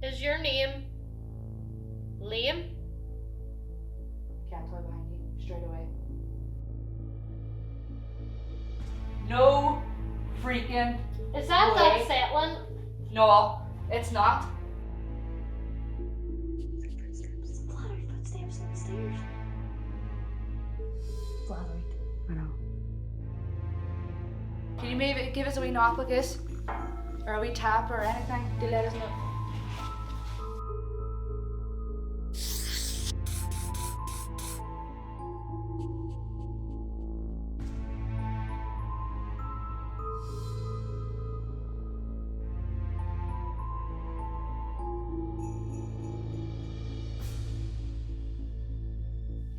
Is your name Liam? Cat toy behind you, straight away. No freaking Is that way. unsettling? No, it's not. Flattered footsteps on the stairs. Flattered. I know. Can you maybe give us a wee knock like this? Or a wee tap or anything to let us know?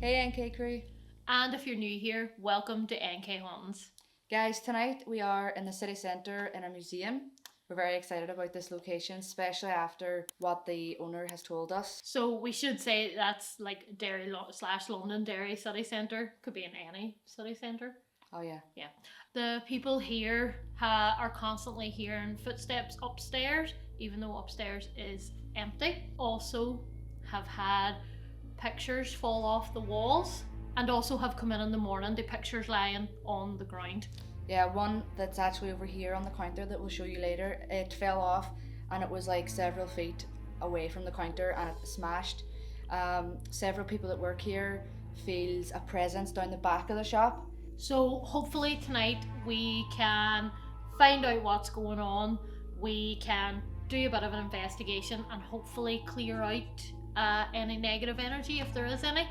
Hey NK crew. And if you're new here, welcome to nkhauntings. Guys, tonight we are in the city centre in a museum. We're very excited about this location, especially after what the owner has told us. So we should say that's like Derry / Londonderry city centre. Could be in any city centre. Oh yeah. Yeah. The people here are constantly hearing footsteps upstairs, even though upstairs is empty. Also have had pictures fall off the walls, and also have come in the morning to pictures lying on the ground. Yeah, one that's actually over here on the counter that we'll show you later. It fell off and it was like several feet away from the counter and it smashed. Several people that work here feels a presence down the back of the shop. So hopefully tonight we can find out what's going on. We can do a bit of an investigation and hopefully clear out any negative energy if there is any.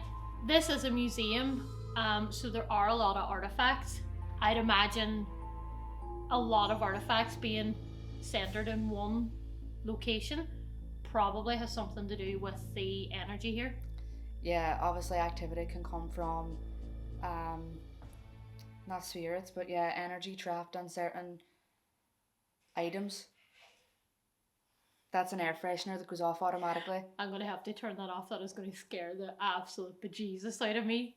This is a museum, so there are a lot of artifacts. I'd imagine a lot of artifacts being centered in one location probably has something to do with the energy here. Yeah, obviously activity can come from not spirits, but yeah, energy trapped on certain items. That's an air freshener that goes off automatically. I'm going to have to turn that off. That is going to scare the absolute bejesus out of me.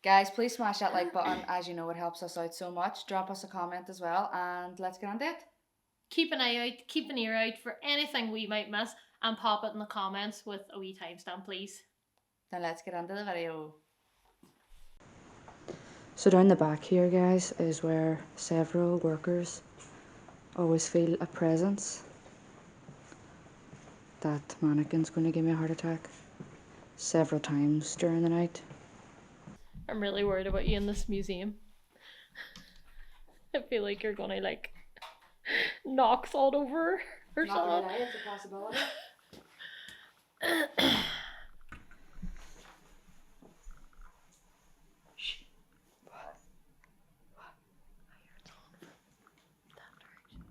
Guys, please smash that like button. As you know, it helps us out so much. Drop us a comment as well, and let's get on to it. Keep an eye out, keep an ear out for anything we might miss, and pop it in the comments with a wee timestamp, please. Then let's get on to the video. So down the back here, guys, is where several workers always feel a presence. That mannequin's going to give me a heart attack several times during the night. I'm really worried about you in this museum. I feel like you're gonna like knock all over or Not something. really, it's a possibility. Shh. What? I hear it's on that direction.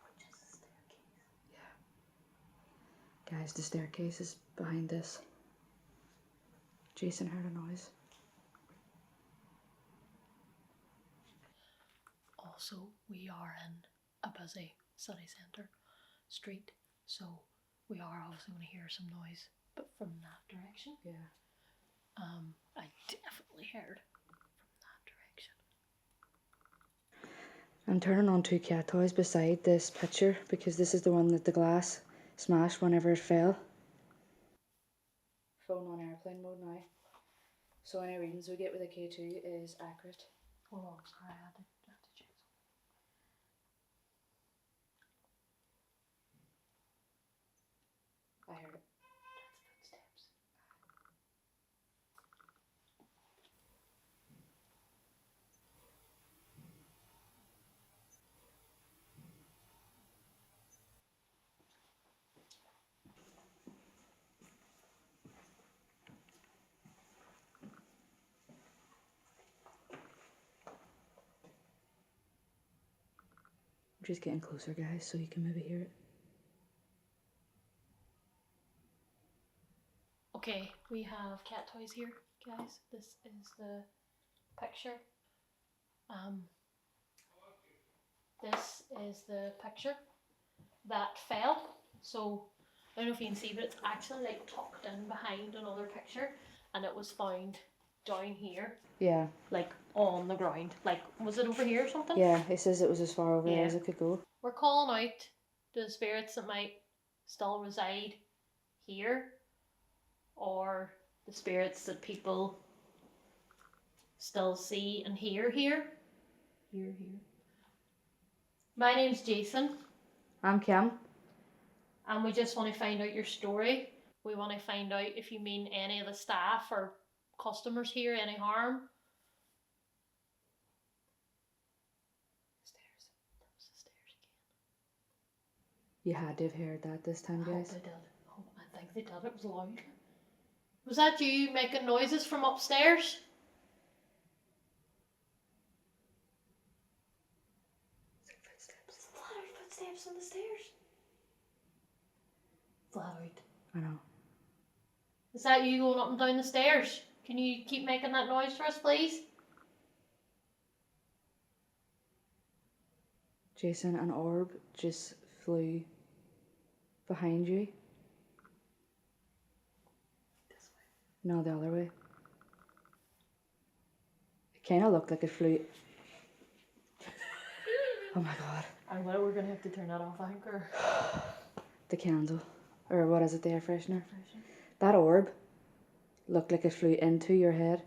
Which is the staircase. Yeah. Guys, the staircase is behind this. Jason heard a noise. Also, we are in a busy city centre street, so we are obviously going to hear some noise, but from that direction. Yeah. I definitely heard from that direction. I'm turning on 2 cat toys beside this picture because this is the one that the glass smashed whenever it fell. Phone on airplane mode now. So any readings we get with a K2 is accurate. Hold on, sorry, I had to check something. I heard it. That's footsteps. I'm just getting closer, guys, so you can maybe hear it. Okay, we have cat toys here, guys. This is the picture. This is the picture that fell. So I don't know if you can see, but it's actually like tucked in behind another picture, and it was found down here, Yeah. like on the ground. Like, was it over here or something? Yeah, it says it was as far over there Yeah. as it could go. We're calling out to the spirits that might still reside here, or the spirits that people still see and hear here. Here. My name's Jason, I'm Kim. and we just want to find out your story. We want to find out if you mean any of the staff or customers here any harm. Stairs. That was the stairs again. You had to have heard that this time, I hope guys. they did. Oh, I think they did. It was loud. Was that you making noises from upstairs? It's flat footsteps on the stairs. Flat out. I know. Is that you going up and down the stairs? Can you keep making that noise for us, please? Jason, an orb just flew behind you. This way. No, the other way. It kind of looked like it flew. Oh my god. Well, we're going to have to turn that off, I think, or... The candle. Or what is it, the air freshener? That orb looked like it flew into your head.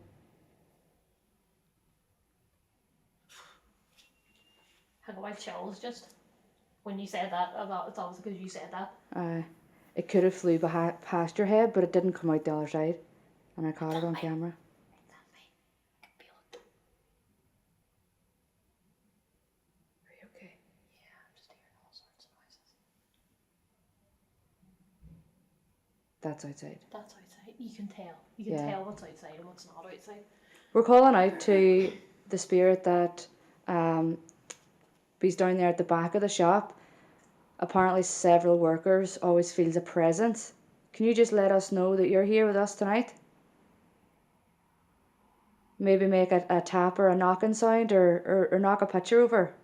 I got my chills just when you said that. It's obviously because you said that. It could have flew past your head, but it didn't come out the other side. And I caught it on camera. I can feel it. Are you okay? Yeah, I'm just hearing all sorts of noises. That's outside. That's outside. You can tell. You can Yeah. tell what's outside and what's not outside. We're calling out to the spirit that he's down there at the back of the shop. Apparently several workers always feels a presence. Can you just let us know that you're here with us tonight? Maybe make a tap or a knocking sound or knock a picture over.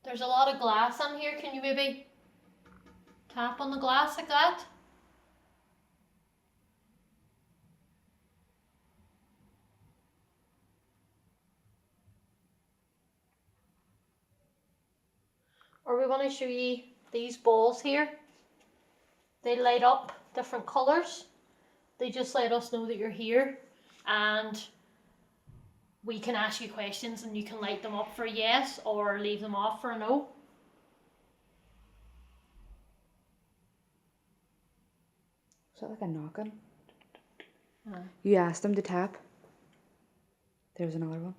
There's a lot of glass on here. Can you maybe tap on the glass like that? Or we want to show you these balls here. They light up different colours. They just let us know that you're here, and we can ask you questions and you can light them up for a yes or leave them off for a no. Is that like a knocking? Uh. You asked them to tap. There's another one.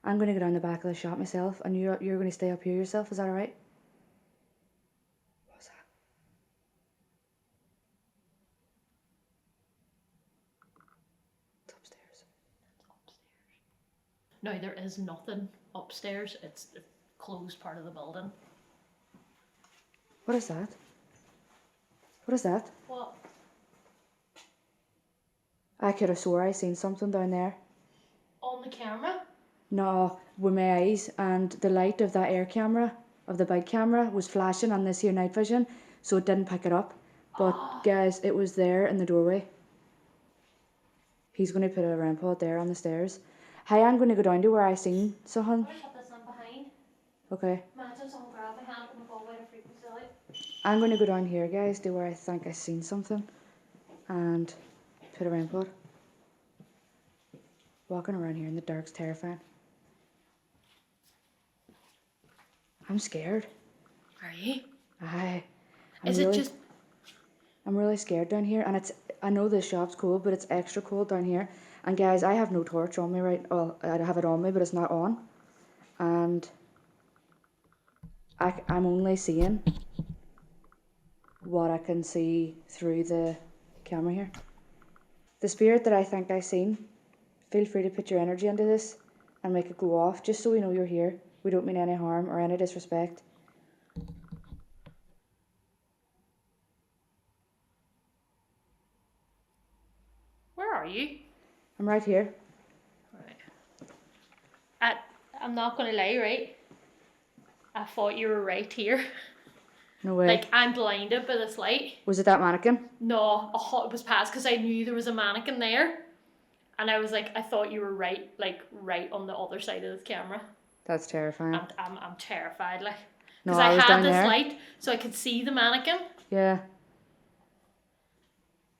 I'm going to go down the back of the shop myself, and you're going to stay up here yourself. Is that alright? What was that? It's upstairs. No, there is nothing upstairs. It's the closed part of the building. What is that? What is that? What? I could have swore I seen something down there. On the camera? No, with my eyes, and the light of that air camera, of the big camera, was flashing on this here night vision, so it didn't pick it up. But guys, it was there in the doorway. He's going to put a REM pod there on the stairs. Hi, I'm going to go down to where I seen something. I'm gonna put this in behind. Okay. Imagine someone grab my hand and go away to freak me silly. I'm going to go down here, guys, to where I think I seen something, and put a REM pod. Walking around here in the dark's terrifying. I'm scared. Are you? Aye. I'm really scared down here, and I know this shop's cool, but it's extra cold down here. And guys, I have no torch on me well, I have it on me, but it's not on. And I'm only seeing what I can see through the camera here. The spirit that I think I seen, feel free to put your energy into this and make it go off, just so we know you're here. We don't mean any harm or any disrespect. Where are you? I'm right here. Right. I'm not gonna lie, right? I thought you were right here. No way. Like, I'm blinded by this light. Was it that mannequin? No, it was past because I knew there was a mannequin there. And I was like, I thought you were right on the other side of the camera. That's terrifying. I'm terrified, like. No, Because I I was had down this there. light, so I could see the mannequin. Yeah.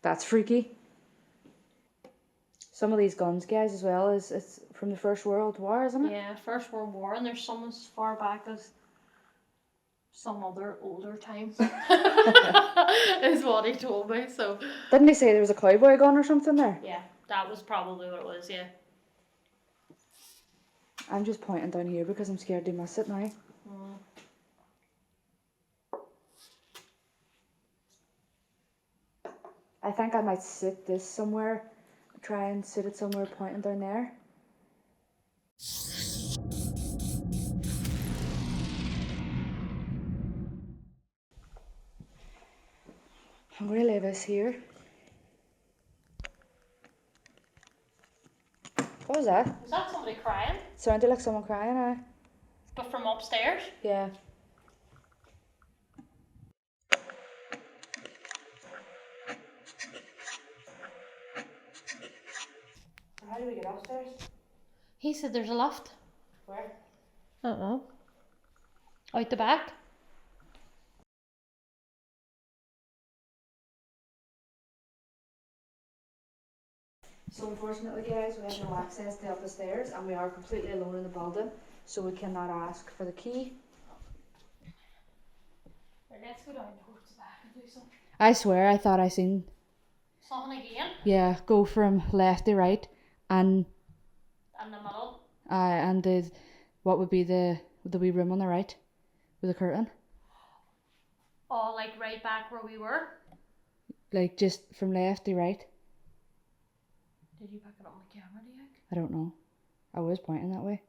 That's freaky. Some of these guns, guys, as well, it's from the First World War, isn't it? Yeah, First World War, and there's some as far back as some other older times. Is what he told me, so. Didn't he say there was a cowboy gun or something there? Yeah, that was probably what it was, yeah. I'm just pointing down here because I'm scared to miss it now. I think I might sit this somewhere, try and sit it somewhere pointing down there. I'm going to leave this here. What was that? Was that somebody crying? Sounded like someone crying, But from upstairs? Yeah. How do we get upstairs? He said there's a lift. Where? Out the back. So unfortunately, guys, we have no access to up the stairs and we are completely alone in the building, so we cannot ask for the key. Right, let's go down towards the back and do something. I swear I thought I seen, Something again? yeah, go from left to right and In the middle. and the, what would be the wee room on the right with a curtain? Oh, like right back where we were? Like just from left to right? Did you pick it up on the camera, do you think? I don't know. I was pointing that way.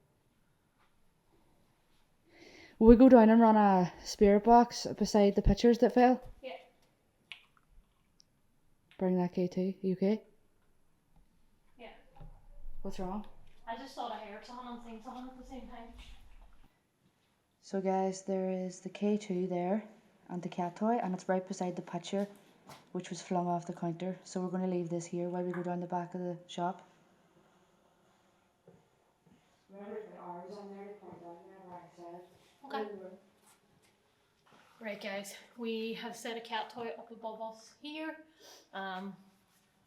Will we go down and run a spirit box beside the pictures that fell? Yeah. Bring that key too. Are you okay? Yeah. What's wrong? I just thought I heard something and seen something at the same time. So guys, there is the K2 there and the cat toy, and it's right beside the picture which was flung off the counter. So we're going to leave this here while we go down the back of the shop. Okay. Right, guys, we have set a cat toy up above us here.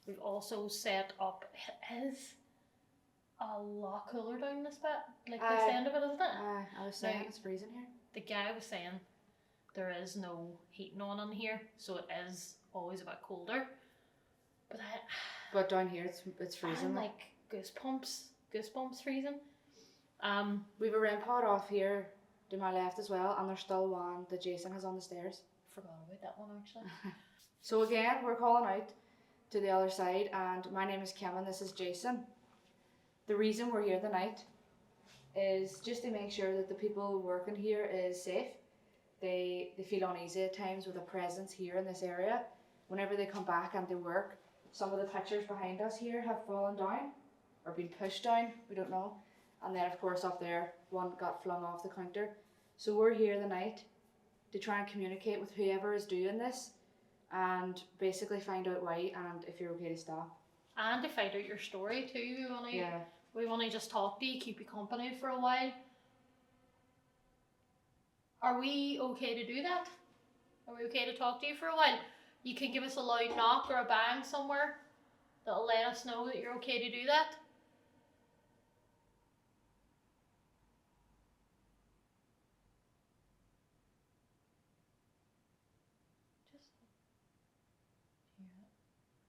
We've also set up, it is a lot cooler down this bit, like this end of it, isn't it? I was saying Now, it's freezing here. The guy was saying there is no heating on in here, so it is always a bit colder. But down here it's freezing. I'm like goosebumps freezing. We've a REM pod off here to my left as well, and there's still one that Jason has on the stairs. Forgot about that one actually. So again, we're calling out to the other side, and my name is Kim and this is Jason. The reason we're here tonight is just to make sure that the people working here is safe. They feel uneasy at times with a presence here in this area. Whenever they come back and they work, some of the pictures behind us here have fallen down or been pushed down, we don't know. And then of course up there, one got flung off the counter. So we're here tonight to try and communicate with whoever is doing this and basically find out why and if you're okay to stop. And to find out your story too. We want to just talk to you, keep you company for a while. Are we okay to do that? Are we okay to talk to you for a while? You can give us a loud knock or a bang somewhere that'll let us know that you're okay to do that.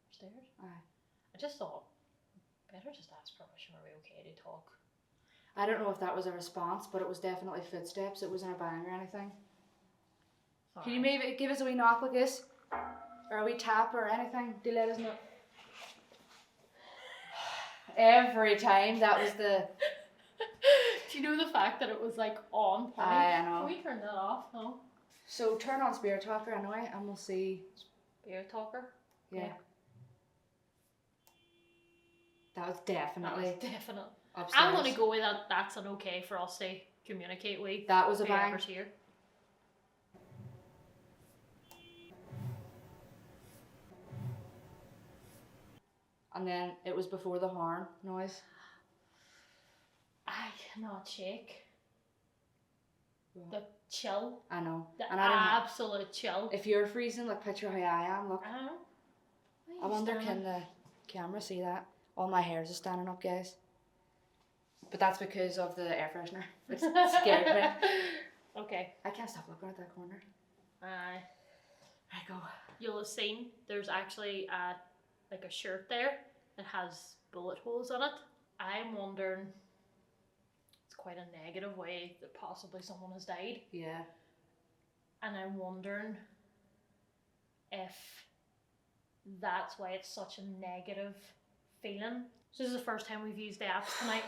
Upstairs? Aye. I just thought, better just ask permission, are we okay to talk? I don't know if that was a response, but it was definitely footsteps. It wasn't a bang or anything. Sorry. Can you maybe give us a wee knock like this? Or a wee tap or anything to let us know? Every time that was the... Do you know the fact that it was like on point? I know. Can we turn that off? No. So turn on Spirit Talker anyway and we'll see. Beer talker? Yeah. Okay. That was definitely... That was definite. upstairs. I'm gonna go with that. That's an okay for us to communicate with. That was a bang. Whoever's here. And then it was before the horn noise. I cannot shake. What? The chill. I know. The And I don't know. absolute chill. If you're freezing, like picture how I am. Look. I don't know. I wonder can the camera see that? All my hairs are standing up, guys. But that's because of the air freshener. It's scared me. Okay. I can't stop looking at that corner. Aye. I go. You'll have seen there's actually like a shirt there that has bullet holes on it. I'm wondering, it's quite a negative way that possibly someone has died. Yeah. And I'm wondering if that's why it's such a negative feeling. So this is the first time we've used the apps tonight.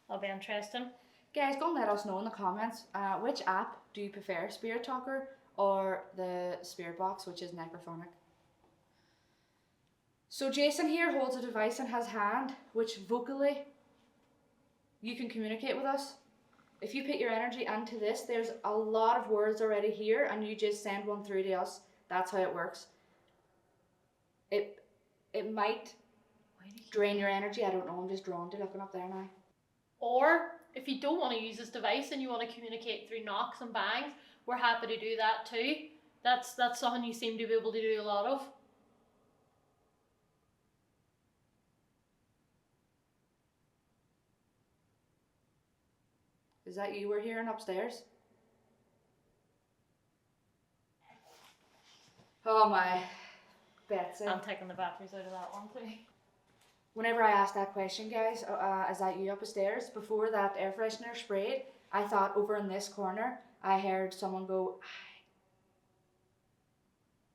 That'll be interesting. Guys, go and let us know in the comments which app do you prefer, Spirit Talker or the Spirit Box, which is Necrophonic. So Jason here holds a device in his hand which vocally you can communicate with us. If you put your energy into this, there's a lot of words already here and you just send one through to us. That's how it works. It might drain your energy. I don't know. I'm just drawn to looking up there now. Or if you don't want to use this device and you want to communicate through knocks and bangs, we're happy to do that too. That's something you seem to be able to do a lot of. Is that you we're hearing upstairs? Oh my, Betsy. I'm taking the batteries out of that one too. Whenever I asked that question, guys, is that you upstairs? Before that air freshener sprayed, I thought over in this corner, I heard someone go, "Aye."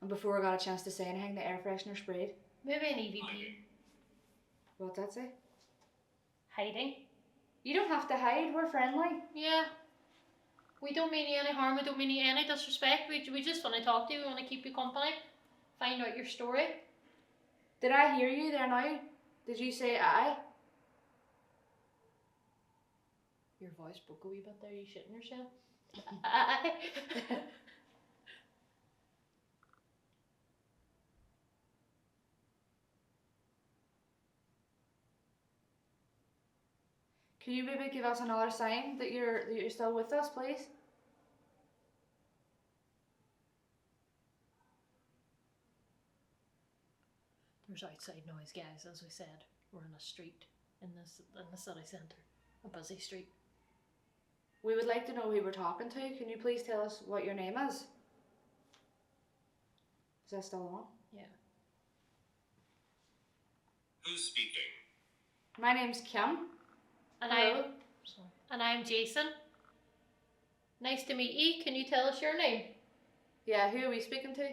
And before I got a chance to say anything, the air freshener sprayed. Maybe an EVP. What's that say? Hiding. You don't have to hide, we're friendly. Yeah. We don't mean you any harm, we don't mean you any disrespect. We just want to talk to you, we want to keep you company. Find out your story. Did I hear you there now? Did you say aye? Your voice broke a wee bit there, you shitting yourself? Aye. Can you maybe give us another sign that you're still with us, please? There's outside noise, guys, as we said. We're in a street in the city centre. A busy street. We would like to know who we're talking to. Can you please tell us what your name is? Is that still on? Yeah. Who's speaking? My name's Kim. And Hello. I'm Jason. Nice to meet you. Can you tell us your name? Yeah, who are we speaking to?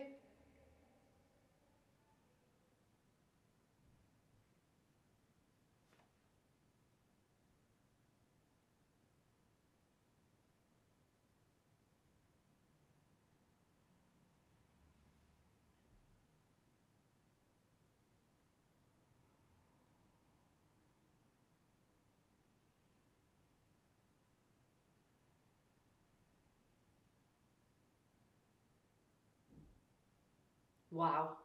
Wow.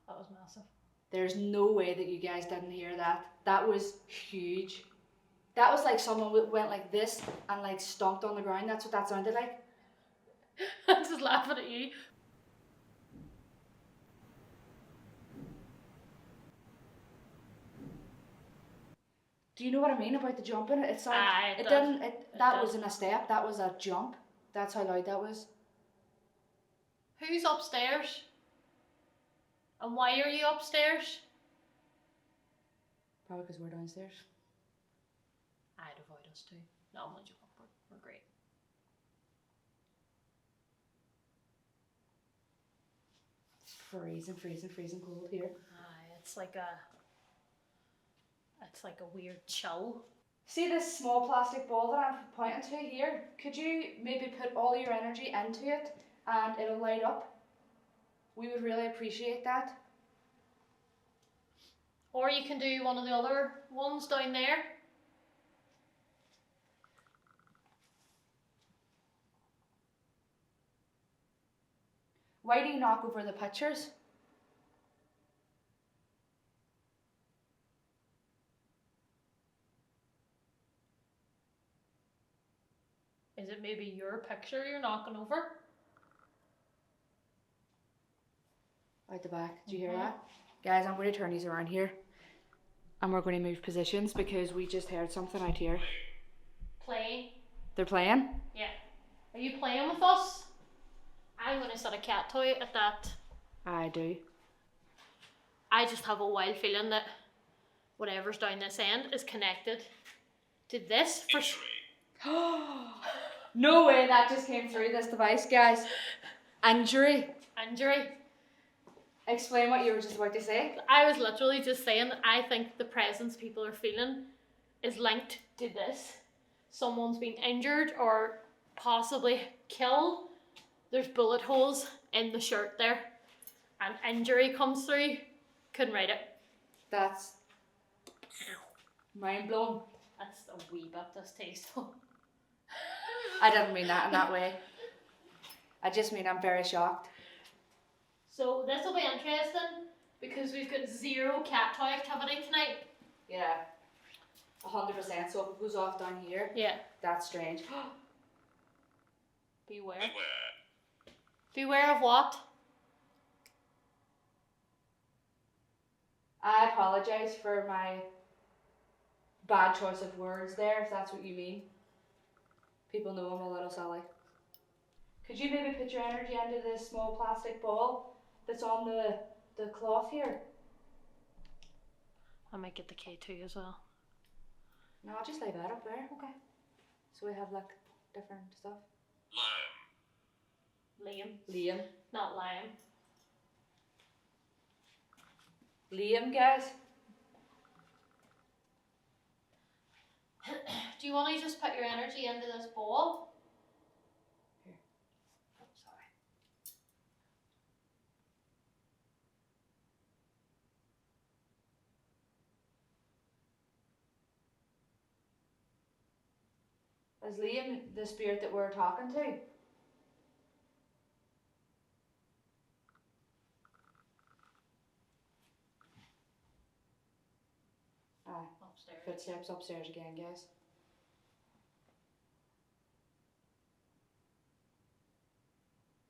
That was massive. There's no way that you guys didn't hear that. That was huge. That was like someone went like this and like stomped on the ground. That's what that sounded like. I'm just laughing at you. Do you know what I mean about the jumping? It sounded. Aye, It does. didn't. That does. wasn't a step. That was a jump. That's how loud that was. Who's upstairs? And why are you upstairs? Probably because we're downstairs. I'd avoid us too. No, I'm only joking. We're great. Freezing cold here. Aye, it's like a weird chill. See this small plastic ball that I'm pointing to here? Could you maybe put all your energy into it and it'll light up? We would really appreciate that. Or you can do one of the other ones down there. Why do you knock over the pictures? Is it maybe your picture you're knocking over? Out the back. Do you hear that? Guys, I'm going to turn these around here. And we're going to move positions because we just heard something out here. Playing. They're playing? Yeah. Are you playing with us? I'm going to set a cat toy at that. I do. I just have a wild feeling that whatever's down this end is connected to this. No way that just came through this device, guys. Injury. Injury. Explain what you were just about to say. I was literally just saying that I think the presence people are feeling is linked to this. Someone's been injured or possibly killed. There's bullet holes in the shirt there. And injury comes through. Couldn't write it. That's mind blown. That's a wee bit distasteful. I didn't mean that in that way. I just mean I'm very shocked. So this will be interesting because we've got zero cat toy activity tonight. Yeah. 100%. So if it goes off down here, Yeah. that's strange. Beware. Beware of what? I apologise for my bad choice of words there, if that's what you mean. People know I'm a little silly. Could you maybe put your energy into this small plastic ball that's on the cloth here? I might get the K2 as well. No, I'll just lay that up there. Okay. So we have like different stuff. Liam. Not Liam. Liam, guys. Do you want to just put your energy into this ball? Here. Oh, sorry. Is Liam the spirit that we're talking to? Aye. Upstairs. Footsteps upstairs again, guys.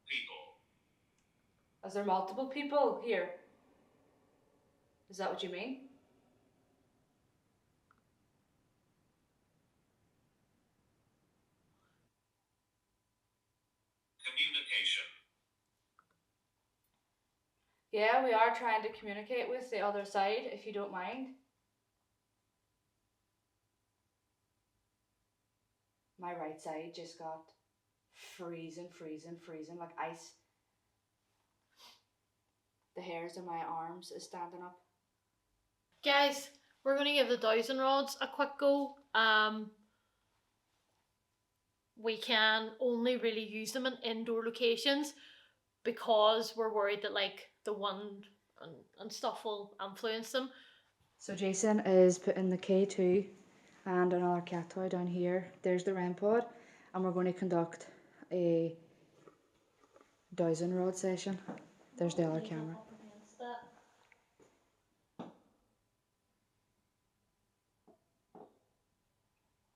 People. Is there multiple people here? Is that what you mean? Communication. Yeah, we are trying to communicate with the other side, if you don't mind. My right side just got freezing like ice. The hairs on my arms is standing up. Guys, we're going to give the dowsing rods a quick go. We can only really use them in indoor locations because we're worried that like the wind and stuff will influence them. So Jason is putting the K2 and another cat toy down here. There's the REM pod, and we're going to conduct a dowsing rod session. There's the other camera.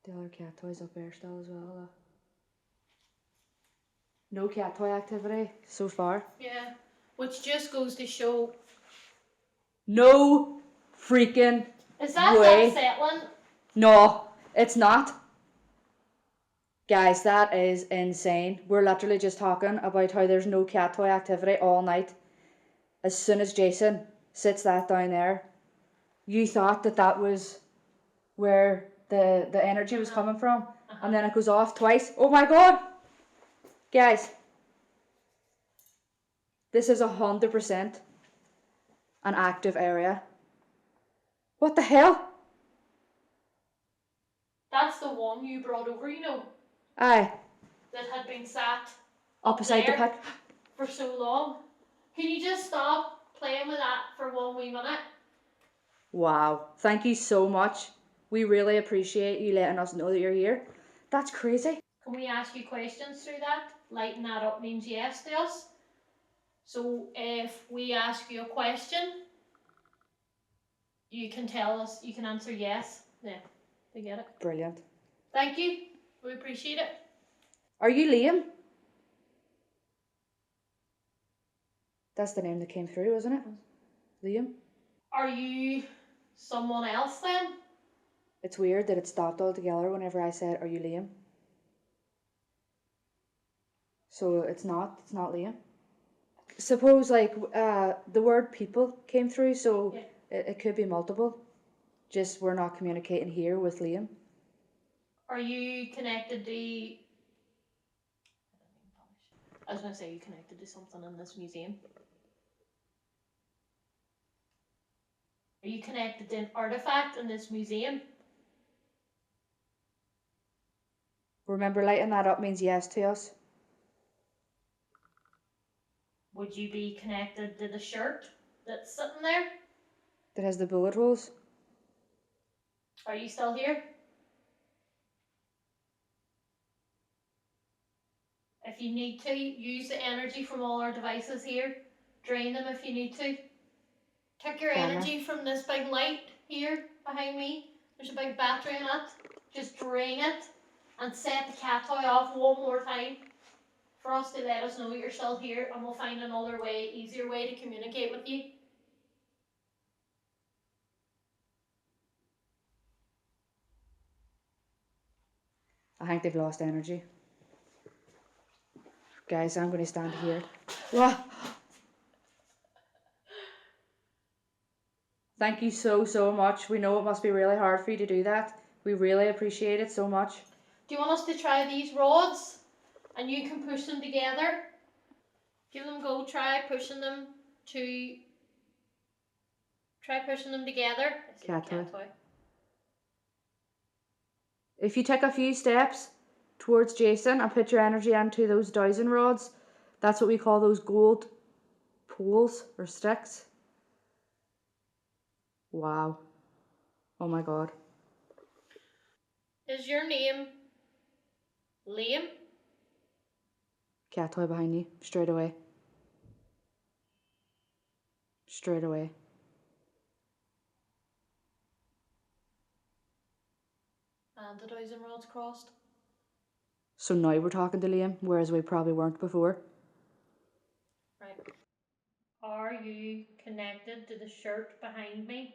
The other cat toy's up there still as well though. No cat toy activity so far. Yeah, which just goes to show. No freaking Is that way. unsettling? No, it's not. Guys, that is insane. We're literally just talking about how there's no cat toy activity all night. As soon as Jason sits that down there, you thought that that was where the energy was coming from. And then it goes off twice. Oh my god! Guys, this is 100% an active area. What the hell? That's the one you brought over, you know, Aye, that had been sat up beside the there pit. for so long. Can you just stop playing with that for 1 wee minute? Wow, thank you so much. We really appreciate you letting us know that you're here. That's crazy. Can we ask you questions through that? Lighting that up means yes to us. So if we ask you a question, you can tell us, you can answer yes. Yeah, they get it. Brilliant. Thank you. We appreciate it. Are you Liam? That's the name that came through, wasn't it? Liam? Are you someone else then? It's weird that it stopped altogether whenever I said, are you Liam? So it's not Liam. Suppose like the word people came through, so Yeah. it could be multiple. Just we're not communicating here with Liam. Are you connected to... I was going to say, you connected to something in this museum? Are you connected to an artifact in this museum? Remember, lighting that up means yes to us. Would you be connected to the shirt that's sitting there? That has the bullet holes. Are you still here? If you need to, use the energy from all our devices here. Drain them if you need to. Take your Camera. energy from this big light here behind me. There's a big battery in it. Just drain it and set the cat toy off one more time for us to let us know you're still here, and we'll find another way, easier way to communicate with you. I think they've lost energy. Guys, I'm going to stand here. What? Thank you so much. We know it must be really hard for you to do that. We really appreciate it so much. Do you want us to try these rods? And you can push them together. Give them a go. Try pushing them together. Cat toy. If you take a few steps towards Jason and put your energy into those dowsing rods, that's what we call those gold poles or sticks. Wow. Oh my god. Is your name Liam? Cat toy behind you. Straight away. Straight away. And the dowsing rods crossed. So now we're talking to Liam, whereas we probably weren't before. Right. Are you connected to the shirt behind me?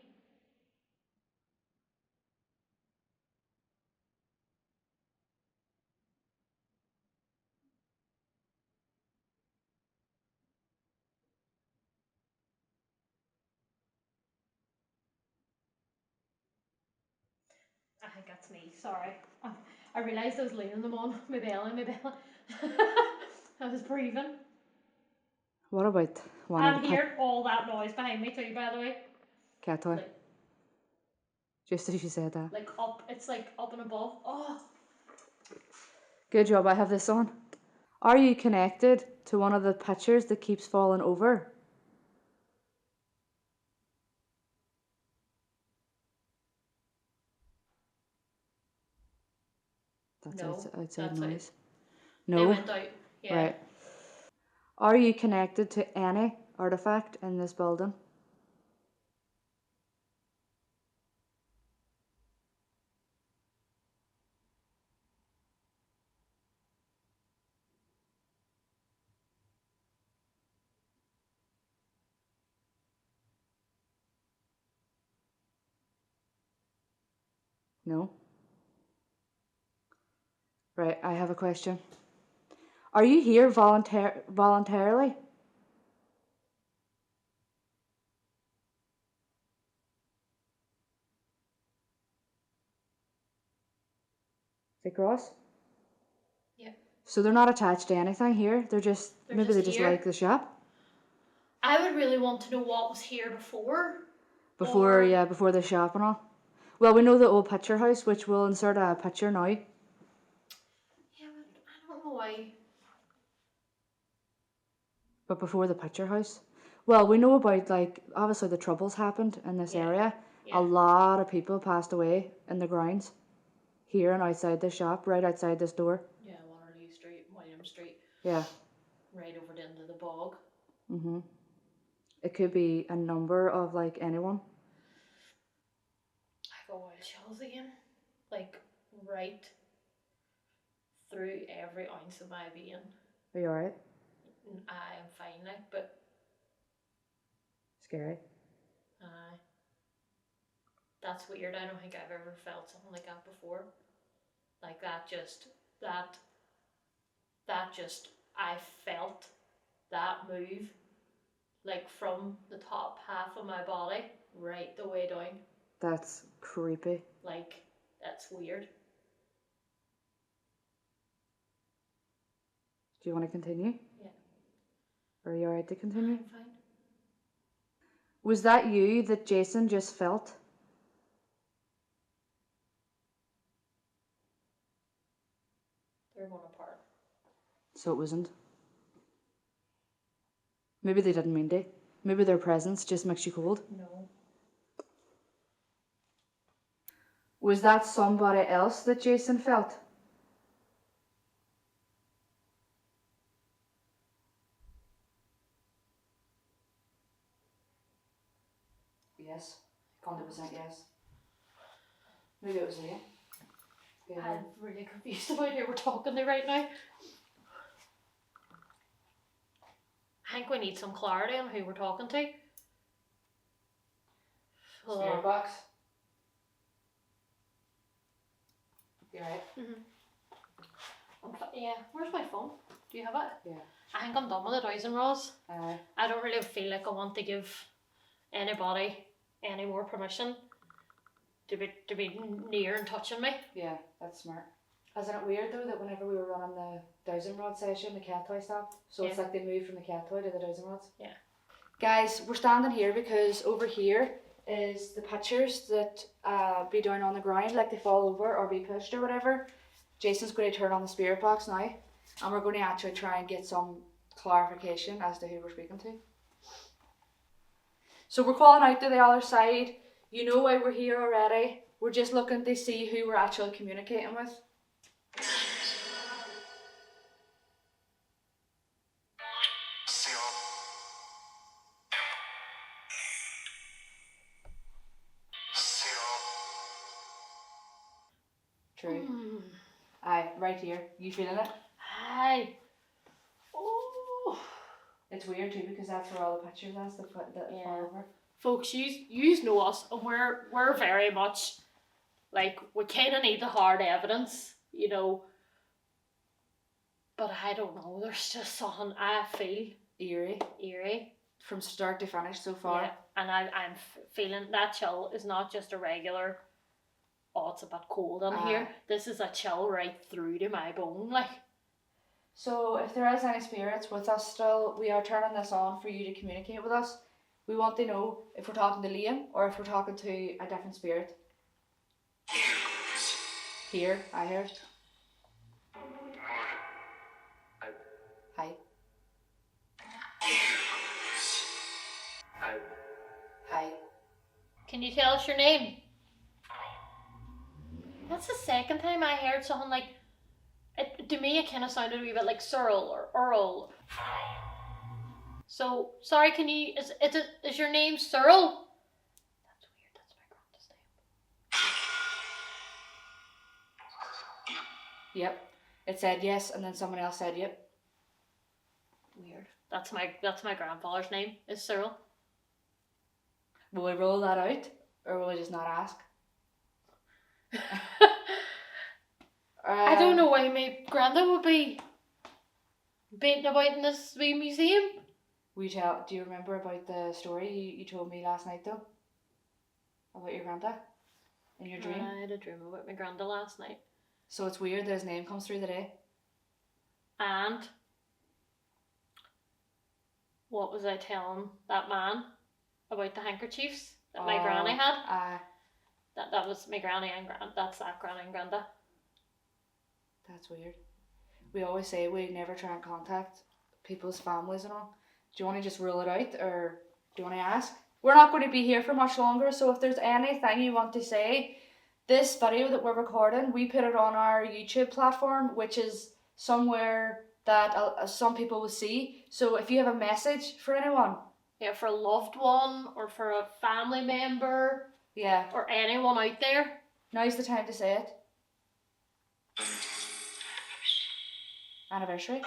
I think that's me, sorry. I realised I was leaning them on my belly. I was breathing. What about one I'm of the hearing all that noise behind me too, by the way. cat toy? Like, Just as you said that. like up, it's like up and above. Oh. Good job, I have this on. Are you connected to one of the pictures that keeps falling over? That's No, outside that's noise. it. No. They went out. Yeah. Right. Are you connected to any artifact in this building? No. Right, I have a question. Are you here voluntarily? They cross? Yeah. So they're not attached to anything here. They're maybe just they just here. like the shop. I would really want to know what was here before. Before the shop and all. Well, we know the old picture house, which we'll insert a picture now. Yeah, but I don't know why. But before the picture house. Well, we know about, like, obviously the troubles happened in this area. Yeah. A lot of people passed away in the grounds. Here and outside the shop, right outside this door. Yeah, Waterloo Street, William Street. Yeah. Right over into the bog. Mm-hmm. It could be a number of like anyone. I have a wild chills again. Like, right through every ounce of my being. Are you alright? I am fine now, but Scary. that's weird. I don't think I've ever felt something like that before. Like that just, I felt that move, like from the top half of my body right the way down. That's creepy. Like, that's weird. Do you want to continue? Yeah. Are you alright to continue? I'm fine. Was that you that Jason just felt? They're going apart. So it wasn't. Maybe they didn't mean to. Maybe their presence just makes you cold. No. Was that somebody else that Jason felt? Yes. 100% yes. Maybe it was you. Yeah. I'm really confused about who we're talking to right now. I think we need some clarity on who we're talking to. Spirit box. You right? Yeah, where's my phone? Do you have it? Yeah. I think I'm done with the dowsing rods. I don't really feel like I want to give anybody any more permission to be near and touching me. Yeah, that's smart. Isn't it weird though that whenever we were running the dowsing rod session, the cat toy stopped? So it's like they moved from the cat toy to the dowsing rods? Yeah. Guys, we're standing here because over here is the pictures that be down on the ground, like they fall over or be pushed or whatever. Jason's going to turn on the spirit box now, and we're going to actually try and get some clarification as to who we're speaking to. So we're calling out to the other side. You know why we're here already. We're just looking to see who we're actually communicating with. True. Aye, right here. You feeling it? Aye. Oh. It's weird too because that's where all the pictures are that fall over. Folks, you know us, and we're very much like, we kind of need the hard evidence, you know. But I don't know. There's just something I feel eerie from start to finish so far. Yeah, and I'm feeling that chill is not just a regular. Oh, it's a bit cold in here. This is a chill right through to my bone, like. So if there is any spirits with us still, we are turning this on for you to communicate with us. We want to know if we're talking to Liam or if we're talking to a different spirit. Here, I hear it. Hi. Hi. Can you tell us your name? That's the second time I heard something like, to me it kind of sounded a wee bit like Cyril or Earl. So, sorry, can you, is your name Cyril? That's weird, that's my grandma's name. Yep. It said yes, and then someone else said yep. Weird. That's my grandfather's name, is Cyril. Will we roll that out, or will we just not ask? I don't know why my granddad would be beating about in this wee museum. Do you remember about the story you told me last night though? About your granddad? In your dream? I had a dream about my granddad last night. So it's weird that his name comes through the day. And what was I telling that man about the handkerchiefs that my granny had? That was my granny and that's that granny and granddad. That's weird. We always say we never try and contact people's families and all. Do you want to just rule it out, or do you want to ask? We're not going to be here for much longer, so if there's anything you want to say, this video that we're recording, we put it on our YouTube platform, which is somewhere that some people will see. So if you have a message for anyone, Yeah, for a loved one or for a family member yeah, or anyone out there. now's the time to say it. Anniversary.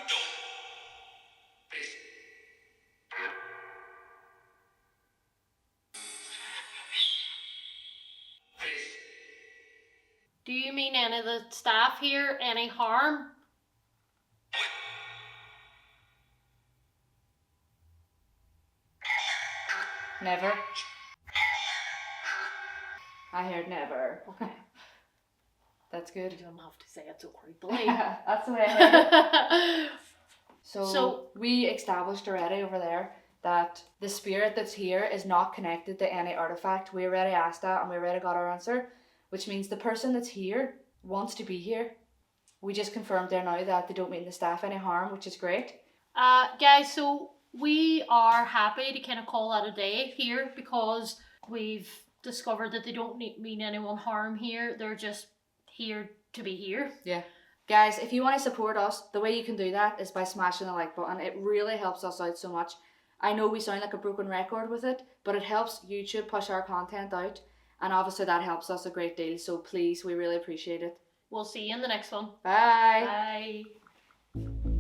Do you mean any of the staff here any harm? Never. I heard never. Okay. That's You good. don't have to say it so creepily. That's the way I heard it. So So- we established already over there that the spirit that's here is not connected to any artifact. We already asked that and we already got our answer, which means the person that's here wants to be here. We just confirmed there now that they don't mean the staff any harm, which is great. Guys, so we are happy to kind of call that a day here because we've discovered that they don't mean anyone harm here. They're just here to be here. Yeah. Guys, if you want to support us, the way you can do that is by smashing the like button. It really helps us out so much. I know we sound like a broken record with it, but it helps YouTube push our content out, and obviously that helps us a great deal. So please, we really appreciate it. We'll see you in the next one. Bye. Bye.